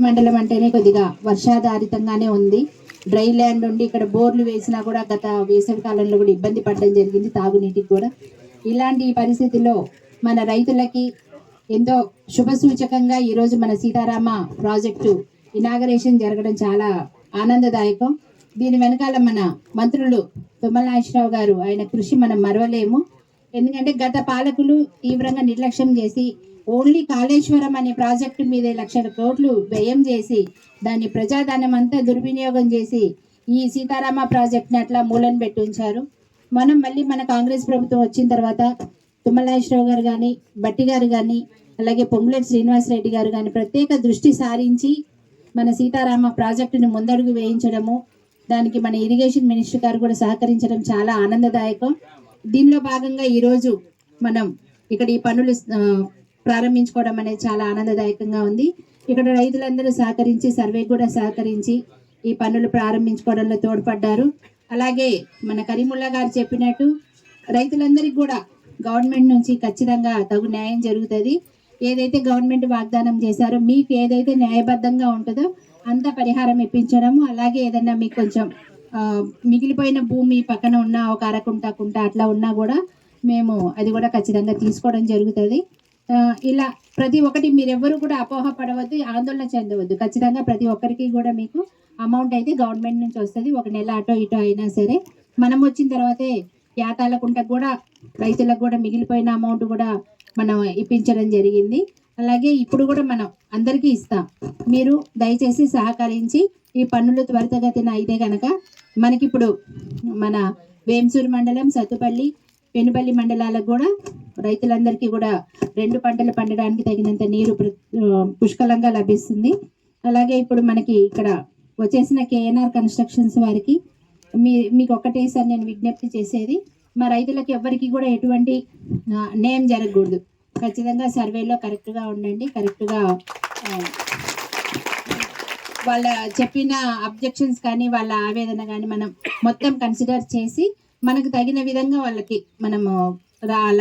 మండలం అంటేనే కొద్దిగా వర్షాధారితంగానే ఉంది. డ్రై ల్యాండ్ ఉండి ఇక్కడ బోర్లు వేసినా కూడా గత వేసవి కాలంలో కూడా ఇబ్బంది పడడం జరిగింది తాగునీటికి కూడా. ఇలాంటి పరిస్థితుల్లో మన రైతులకి ఎంతో శుభ సూచకంగా ఈరోజు మన సీతారామ ప్రాజెక్టు ఇనాగరేషన్ జరగడం చాలా ఆనందదాయకం. దీని వెనకాల మన మంత్రులు తుమ్మల నాగేశ్వరరావు గారు ఆయన కృషి మనం మరవలేము. ఎందుకంటే గత పాలకులు తీవ్రంగా నిర్లక్ష్యం చేసి ఓన్లీ కాళేశ్వరం అనే ప్రాజెక్టు మీద లక్షల కోట్లు వ్యయం చేసి దాన్ని ప్రజాధనం అంతా దుర్వినియోగం చేసి ఈ సీతారామ ప్రాజెక్ట్ని అట్లా మూలన పెట్టి ఉంచారు. మనం మళ్ళీ మన కాంగ్రెస్ ప్రభుత్వం వచ్చిన తర్వాత తుమ్మల నాగేశ్వరరావు గారు కానీ, బట్టి గారు కానీ, అలాగే పొంగులేటి శ్రీనివాసరెడ్డి గారు కానీ ప్రత్యేక దృష్టి సారించి మన సీతారామ ప్రాజెక్టుని ముందడుగు వేయించడము, దానికి మన ఇరిగేషన్ మినిస్టర్ గారు కూడా సహకరించడం చాలా ఆనందదాయకం. దీనిలో భాగంగా ఈరోజు మనం ఇక్కడ ఈ పనులు ప్రారంభించుకోవడం అనేది చాలా ఆనందదాయకంగా ఉంది. ఇక్కడ రైతులందరూ సహకరించి, సర్వే కూడా సహకరించి ఈ పనులు ప్రారంభించుకోవడంలో తోడ్పడ్డారు. అలాగే మన కరీముల్లా గారు చెప్పినట్టు రైతులందరికీ కూడా గవర్నమెంట్ నుంచి ఖచ్చితంగా తగు న్యాయం జరుగుతుంది. ఏదైతే గవర్నమెంట్ వాగ్దానం చేశారో మీకు ఏదైతే న్యాయబద్ధంగా ఉంటుందో అంత పరిహారం ఇప్పించడము, అలాగే ఏదన్నా మీకు కొంచెం మిగిలిపోయిన భూమి పక్కన ఉన్న ఒక కుంట అట్లా ఉన్నా కూడా మేము అది కూడా ఖచ్చితంగా తీసుకోవడం జరుగుతుంది. ఇలా ప్రతి ఒక్కటి మీరెవ్వరూ కూడా అపోహ పడవద్దు, ఆందోళన చెందవద్దు. ఖచ్చితంగా ప్రతి ఒక్కరికి కూడా మీకు అమౌంట్ అయితే గవర్నమెంట్ నుంచి వస్తుంది. ఒక నెల అటో ఇటో అయినా సరే మనం వచ్చిన తర్వాతే యాతాలకుంటకు కూడా రైతులకు కూడా మిగిలిపోయిన అమౌంట్ కూడా మనం ఇప్పించడం జరిగింది. అలాగే ఇప్పుడు కూడా మనం అందరికీ ఇస్తాం. మీరు దయచేసి సహకరించి ఈ పన్నులు త్వరితగతిన అయితే కనుక మనకిప్పుడు మన వేంసూరు మండలం, సత్తుపల్లి, పెనుపల్లి మండలాలకు కూడా రైతులందరికీ కూడా 2 పంటలు పండడానికి తగినంత నీరు పుష్కలంగా లభిస్తుంది. అలాగే ఇప్పుడు మనకి ఇక్కడ వచ్చేసిన కేఎన్ఆర్ కన్స్ట్రక్షన్స్ వారికి మీకు ఒక్కటేసారి నేను విజ్ఞప్తి చేసేది, మా రైతులకు ఎవ్వరికి కూడా ఎటువంటి అన్యాయం జరగకూడదు. ఖచ్చితంగా సర్వేలో కరెక్ట్గా ఉండండి. కరెక్ట్గా వాళ్ళ చెప్పిన అబ్జెక్షన్స్ కానీ వాళ్ళ ఆవేదన కానీ మనం మొత్తం కన్సిడర్ చేసి మనకు తగిన విధంగా వాళ్ళకి మనము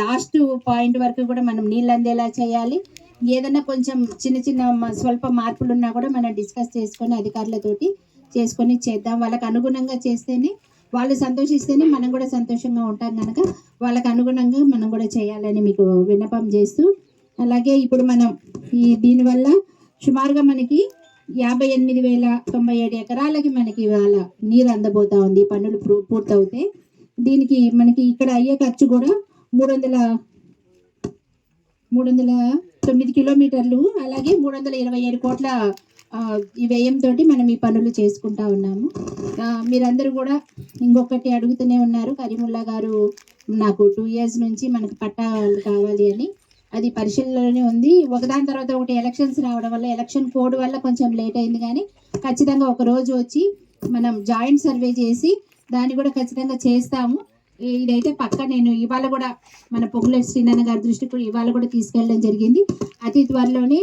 లాస్ట్ పాయింట్ వరకు కూడా మనం నీళ్ళు అందేలా చేయాలి. ఏదైనా కొంచెం చిన్న స్వల్ప మార్పులు ఉన్నా కూడా మనం డిస్కస్ చేసుకొని అధికారులతోటి చేసుకొని చేద్దాం. వాళ్ళకి అనుగుణంగా చేస్తేనే, వాళ్ళు సంతోషిస్తేనే మనం కూడా సంతోషంగా ఉంటాం కనుక వాళ్ళకి అనుగుణంగా మనం కూడా చేయాలని మీకు విన్నపం చేస్తూ, అలాగే ఇప్పుడు మనం దీనివల్ల సుమారుగా మనకి 58,097 ఎకరాలకి మనకి ఇవాళ నీరు అందబోతా ఉంది. పనులు పూర్తవుతే దీనికి మనకి ఇక్కడ అయ్యే ఖర్చు కూడా 309 కిలోమీటర్లు, అలాగే 327 కోట్ల ఈ వ్యయంతో మనం ఈ పనులు చేసుకుంటా ఉన్నాము. మీరందరూ కూడా ఇంకొకటి అడుగుతూనే ఉన్నారు, కరీముల్లా గారు నాకు 2 years నుంచి మనకు పట్టాలు కావాలి అని. అది పరిశీలనలోనే ఉంది. ఒకదాని తర్వాత ఒకటి ఎలక్షన్స్ రావడం వల్ల, ఎలక్షన్ కోడ్ వల్ల కొంచెం లేట్ అయింది. కానీ ఖచ్చితంగా ఒక రోజు వచ్చి మనం జాయింట్ సర్వే చేసి దాన్ని కూడా ఖచ్చితంగా చేస్తాము. ఇదైతే పక్క నేను ఇవాళ కూడా మన పొంగులేటి శ్రీనారాయణ గారి దృష్టికి కూడా ఇవాళ కూడా తీసుకెళ్ళడం జరిగింది. అతి త్వరలోనే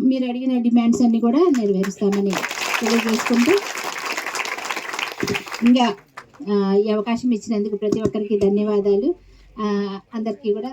మీరు అడిగిన డిమాండ్స్ అన్ని కూడా నెరవేరుస్తామని తెలియజేసుకుంటూ, ఇంకా ఈ అవకాశం ఇచ్చినందుకు ప్రతి ఒక్కరికి ధన్యవాదాలు. అందరికీ కూడా